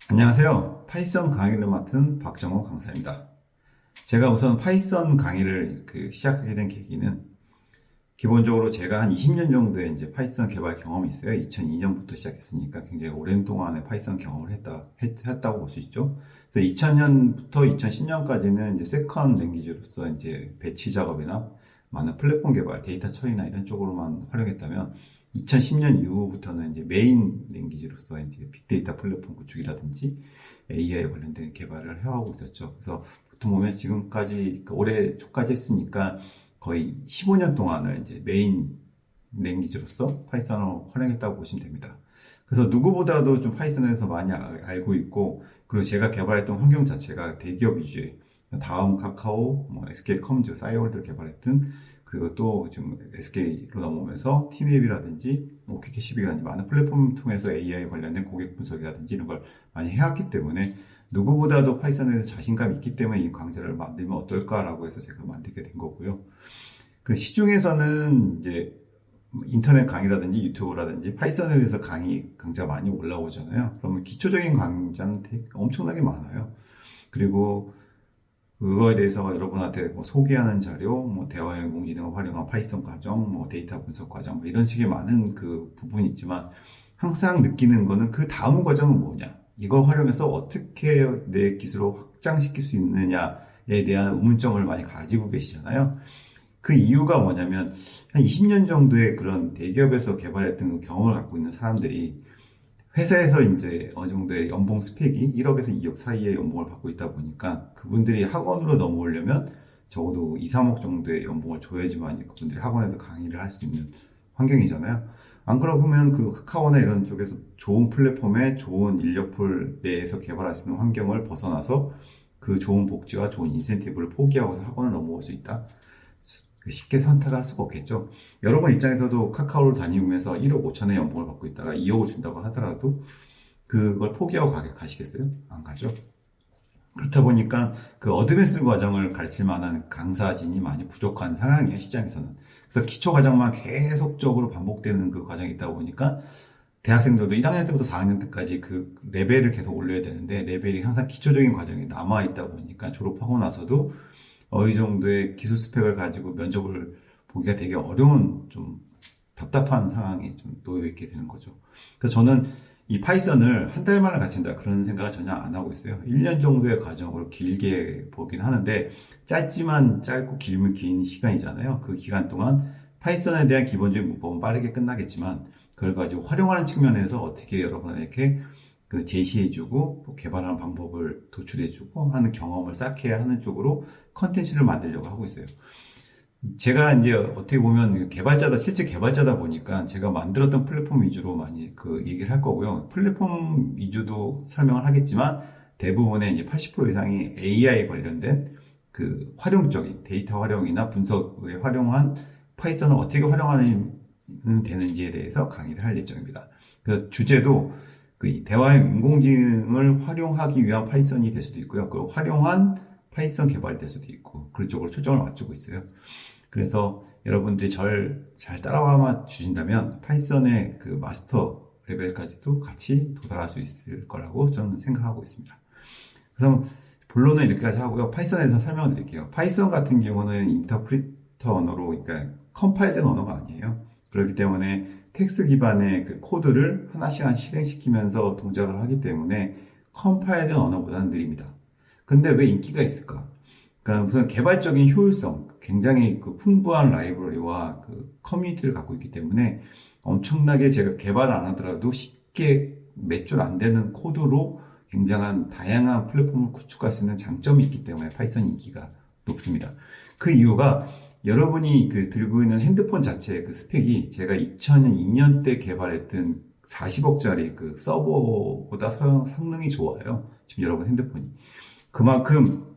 안녕하세요. 파이썬 강의를 맡은 박정호 강사입니다. 제가 우선 파이썬 강의를 시작하게 된 계기는 기본적으로 제가 한 20년 정도의 이제 파이썬 개발 경험이 있어요. 2002년부터 시작했으니까 굉장히 오랜 동안의 파이썬 경험을 했다고 볼 수 있죠. 그래서 2000년부터 2010년까지는 이제 세컨 랭귀지로서 이제 배치 작업이나 많은 플랫폼 개발, 데이터 처리나 이런 쪽으로만 활용했다면 2010년 이후부터는 이제 메인 랭귀지로서 이제 빅데이터 플랫폼 구축이라든지 AI 관련된 개발을 해오고 있었죠. 그래서 보통 보면 지금까지 올해 초까지 했으니까 거의 15년 동안을 이제 메인 랭귀지로서 파이썬을 활용했다고 보시면 됩니다. 그래서 누구보다도 좀 파이썬에서 많이 알고 있고, 그리고 제가 개발했던 환경 자체가 대기업 위주의 다음 카카오, SK컴즈, 싸이월드를 개발했던, 그리고 또 지금 SK로 넘어오면서 팀앱이라든지 OKCB라든지 많은 플랫폼 통해서 AI 관련된 고객 분석이라든지 이런 걸 많이 해왔기 때문에 누구보다도 파이썬에 대해서 자신감이 있기 때문에 이 강좌를 만들면 어떨까라고 해서 제가 만들게 된 거고요. 그리고 시중에서는 이제 인터넷 강의라든지 유튜브라든지 파이썬에 대해서 강좌가 많이 올라오잖아요. 그러면 기초적인 강좌는 엄청나게 많아요. 그리고 그거에 대해서 여러분한테 소개하는 자료, 대화 인공지능을 활용한 파이썬 과정, 데이터 분석 과정, 이런 식의 많은 그 부분이 있지만 항상 느끼는 거는 그 다음 과정은 뭐냐? 이걸 활용해서 어떻게 내 기술을 확장시킬 수 있느냐에 대한 의문점을 많이 가지고 계시잖아요. 그 이유가 뭐냐면 한 20년 정도의 그런 대기업에서 개발했던 그 경험을 갖고 있는 사람들이 회사에서 이제 어느 정도의 연봉 스펙이 1억에서 2억 사이의 연봉을 받고 있다 보니까 그분들이 학원으로 넘어오려면 적어도 2, 3억 정도의 연봉을 줘야지만 그분들이 학원에서 강의를 할 수 있는 환경이잖아요. 안 그러면 그 카카오나 이런 쪽에서 좋은 플랫폼에 좋은 인력풀 내에서 개발할 수 있는 환경을 벗어나서 그 좋은 복지와 좋은 인센티브를 포기하고서 학원을 넘어올 수 있다. 쉽게 선택할 수가 없겠죠. 여러분 입장에서도 카카오를 다니면서 1억 5천의 연봉을 받고 있다가 2억을 준다고 하더라도 그걸 포기하고 가시겠어요? 안 가죠. 그렇다 보니까 그 어드밴스 과정을 가르칠 만한 강사진이 많이 부족한 상황이에요, 시장에서는. 그래서 기초 과정만 계속적으로 반복되는 그 과정이 있다 보니까 대학생들도 1학년 때부터 4학년 때까지 그 레벨을 계속 올려야 되는데 레벨이 항상 기초적인 과정이 남아있다 보니까 졸업하고 나서도 어느 정도의 기술 스펙을 가지고 면접을 보기가 되게 어려운 좀 답답한 상황에 좀 놓여 있게 되는 거죠. 그래서 저는 이 파이썬을 한 달 만에 가르친다 그런 생각을 전혀 안 하고 있어요. 1년 정도의 과정으로 길게 보긴 하는데 짧지만 짧고 길면 긴 시간이잖아요. 그 기간 동안 파이썬에 대한 기본적인 문법은 빠르게 끝나겠지만 그걸 가지고 활용하는 측면에서 어떻게 여러분에게 그 제시해주고 개발하는 방법을 도출해주고 하는 경험을 쌓게 하는 쪽으로 컨텐츠를 만들려고 하고 있어요. 제가 이제 어떻게 보면 실제 개발자다 보니까 제가 만들었던 플랫폼 위주로 많이 그 얘기를 할 거고요. 플랫폼 위주도 설명을 하겠지만 대부분의 이제 80% 이상이 AI 관련된 그 활용적인 데이터 활용이나 분석에 활용한 파이썬을 어떻게 활용하는 되는지에 대해서 강의를 할 예정입니다. 그래서 주제도 그 대화형 인공지능을 활용하기 위한 파이썬이 될 수도 있고요. 그 활용한 파이썬 개발이 될 수도 있고 그런 쪽으로 초점을 맞추고 있어요. 그래서 여러분들이 절 잘 따라와 주신다면 파이썬의 그 마스터 레벨까지도 같이 도달할 수 있을 거라고 저는 생각하고 있습니다. 그래서 본론은 이렇게까지 하고요. 파이썬에 대해서 설명을 드릴게요. 파이썬 같은 경우는 인터프리터 언어로, 그러니까 컴파일된 언어가 아니에요. 그렇기 때문에 텍스트 기반의 그 코드를 하나씩 실행시키면서 동작을 하기 때문에 컴파일된 언어보다는 느립니다. 근데 왜 인기가 있을까? 그러니까 우선 개발적인 효율성, 굉장히 그 풍부한 라이브러리와 그 커뮤니티를 갖고 있기 때문에 엄청나게 제가 개발 안 하더라도 쉽게 몇 줄 안 되는 코드로 굉장한 다양한 플랫폼을 구축할 수 있는 장점이 있기 때문에 파이썬 인기가 높습니다. 그 이유가 여러분이 그 들고 있는 핸드폰 자체의 그 스펙이 제가 2002년 때 개발했던 40억짜리 그 서버보다 성능이 좋아요. 지금 여러분 핸드폰이. 그만큼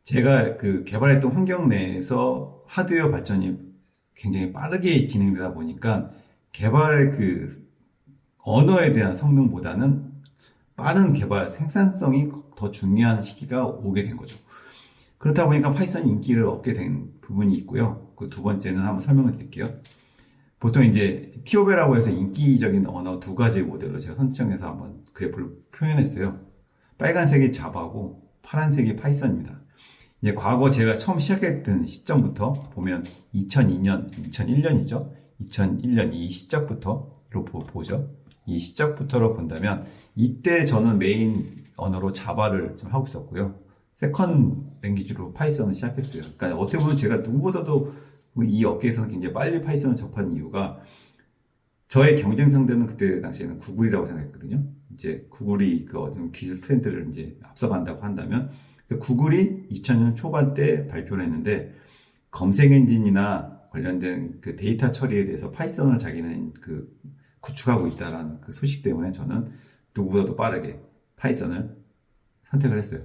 제가 그 개발했던 환경 내에서 하드웨어 발전이 굉장히 빠르게 진행되다 보니까 개발의 그 언어에 대한 성능보다는 빠른 개발 생산성이 더 중요한 시기가 오게 된 거죠. 그렇다 보니까 파이썬이 인기를 얻게 된 부분이 있고요. 그 두 번째는 한번 설명을 드릴게요. 보통 이제 티오베라고 해서 인기적인 언어 두 가지 모델로 제가 선정해서 한번 그래프를 표현했어요. 빨간색이 자바고 파란색이 파이썬입니다. 이제 과거 제가 처음 시작했던 시점부터 보면 2002년, 2001년이죠. 2001년 이 시작부터로 보죠. 이 시작부터로 본다면 이때 저는 메인 언어로 자바를 좀 하고 있었고요. 세컨 랭귀지로 파이썬을 시작했어요. 그러니까 어떻게 보면 제가 누구보다도 이 업계에서는 굉장히 빨리 파이썬을 접한 이유가 저의 경쟁 상대는 그때 당시에는 구글이라고 생각했거든요. 이제 구글이 그 어떤 기술 트렌드를 이제 앞서간다고 한다면 구글이 2000년 초반 때 발표를 했는데 검색 엔진이나 관련된 그 데이터 처리에 대해서 파이썬을 자기는 그 구축하고 있다라는 그 소식 때문에 저는 누구보다도 빠르게 파이썬을 선택을 했어요.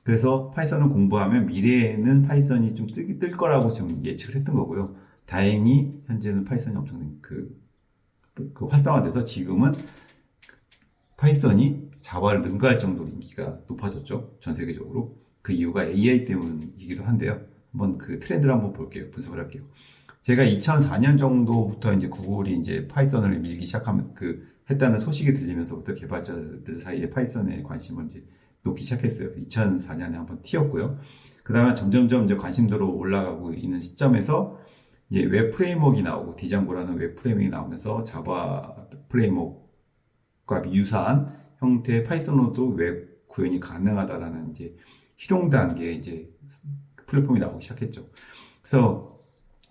그래서 파이썬을 공부하면 미래에는 파이썬이 좀 뜰 거라고 좀 예측을 했던 거고요. 다행히 현재는 파이썬이 엄청 그 활성화돼서 지금은 파이썬이 자바를 능가할 정도로 인기가 높아졌죠. 전 세계적으로. 그 이유가 AI 때문이기도 한데요. 한번 그 트렌드를 한번 볼게요. 분석을 할게요. 제가 2004년 정도부터 이제 구글이 이제 파이썬을 밀기 시작하면 했다는 소식이 들리면서부터 개발자들 사이에 파이썬에 관심을 이제 놓기 시작했어요. 2004년에 한번 튀었고요. 그 다음에 점점점 이제 관심도로 올라가고 있는 시점에서 이제 웹 프레임워크가 나오고 디장고라는 웹 프레임워크가 나오면서 자바 프레임워크와 유사한 형태의 파이썬으로도 웹 구현이 가능하다라는 이제 실용 단계의 이제 플랫폼이 나오기 시작했죠. 그래서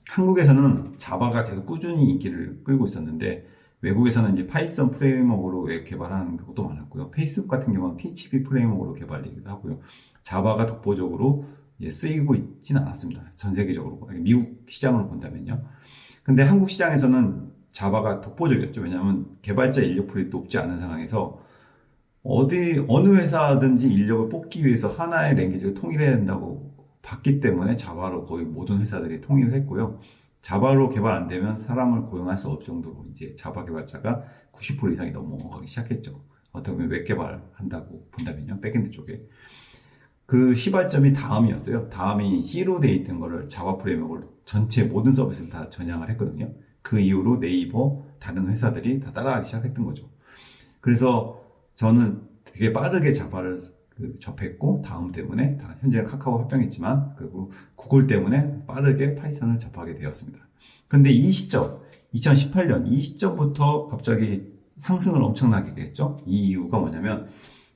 한국에서는 자바가 계속 꾸준히 인기를 끌고 있었는데 외국에서는 이제 파이썬 프레임워크로 웹 개발하는 것도 많았고요. 페이스북 같은 경우는 PHP 프레임워크로 개발되기도 하고요. 자바가 독보적으로 이제 쓰이고 있지는 않았습니다. 전 세계적으로 미국 시장으로 본다면요. 근데 한국 시장에서는 자바가 독보적이었죠. 왜냐하면 개발자 인력풀이 높지 않은 상황에서 어느 회사든지 인력을 뽑기 위해서 하나의 랭귀지를 통일해야 된다고 봤기 때문에 자바로 거의 모든 회사들이 통일을 했고요. 자바로 개발 안 되면 사람을 고용할 수 없을 정도로 이제 자바 개발자가 90% 이상이 넘어가기 시작했죠. 어떻게 보면 웹 개발한다고 본다면요. 백엔드 쪽에. 그 시발점이 다음이었어요. 다음이 C로 돼 있던 거를 자바 프레임워크를 전체 모든 서비스를 다 전향을 했거든요. 그 이후로 네이버, 다른 회사들이 다 따라하기 시작했던 거죠. 그래서 저는 되게 빠르게 자바를 접했고 다음 때문에 현재는 카카오 합병했지만 그리고 구글 때문에 빠르게 파이썬을 접하게 되었습니다. 그런데 이 시점 2018년 이 시점부터 갑자기 상승을 엄청나게 했죠. 이 이유가 뭐냐면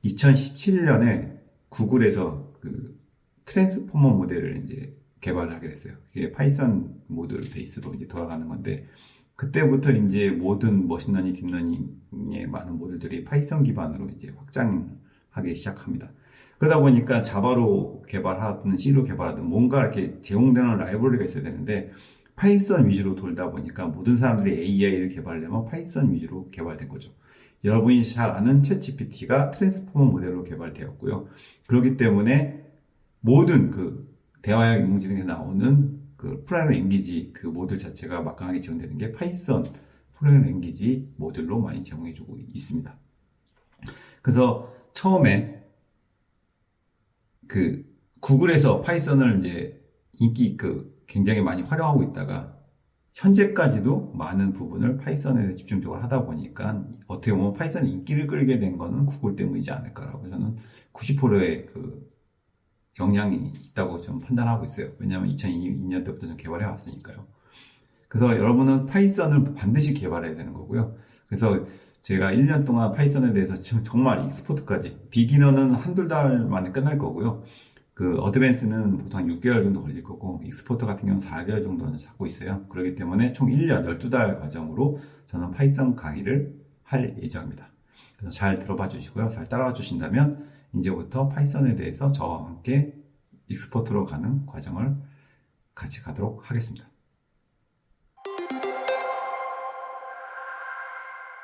2017년에 구글에서 그 트랜스포머 모델을 이제 개발을 하게 됐어요. 그게 파이썬 모듈 베이스로 이제 돌아가는 건데 그때부터 이제 모든 머신러닝, 딥러닝의 많은 모듈들이 파이썬 기반으로 이제 확장하기 시작합니다. 그러다 보니까 자바로 개발하든 C로 개발하든 뭔가 이렇게 제공되는 라이브러리가 있어야 되는데 파이썬 위주로 돌다 보니까 모든 사람들이 AI를 개발하려면 파이썬 위주로 개발된 거죠. 여러분이 잘 아는 챗GPT가 트랜스포머 모델로 개발되었고요. 그렇기 때문에 모든 그 대화형 인공지능에 나오는 그 프로그래밍 랭귀지 그 모듈 자체가 막강하게 지원되는 게 파이썬 프로그래밍 랭귀지 모듈로 많이 제공해주고 있습니다. 그래서 처음에 그 구글에서 파이썬을 이제 굉장히 많이 활용하고 있다가 현재까지도 많은 부분을 파이썬에 집중적으로 하다 보니까 어떻게 보면 파이썬의 인기를 끌게 된 거는 구글 때문이지 않을까라고 저는 90%의 그 영향이 있다고 좀 판단하고 있어요. 왜냐하면 2002년 때부터 좀 개발해 왔으니까요. 그래서 여러분은 파이썬을 반드시 개발해야 되는 거고요. 그래서 제가 1년 동안 파이썬에 대해서 정말 익스포트까지 비기너는 한두 달 만에 끝날 거고요. 그 어드밴스는 보통 한 6개월 정도 걸릴 거고 익스포트 같은 경우는 4개월 정도는 잡고 있어요. 그렇기 때문에 총 1년 12달 과정으로 저는 파이썬 강의를 할 예정입니다. 그래서 잘 들어봐 주시고요. 잘 따라와 주신다면 이제부터 파이썬에 대해서 저와 함께 익스포트로 가는 과정을 같이 가도록 하겠습니다.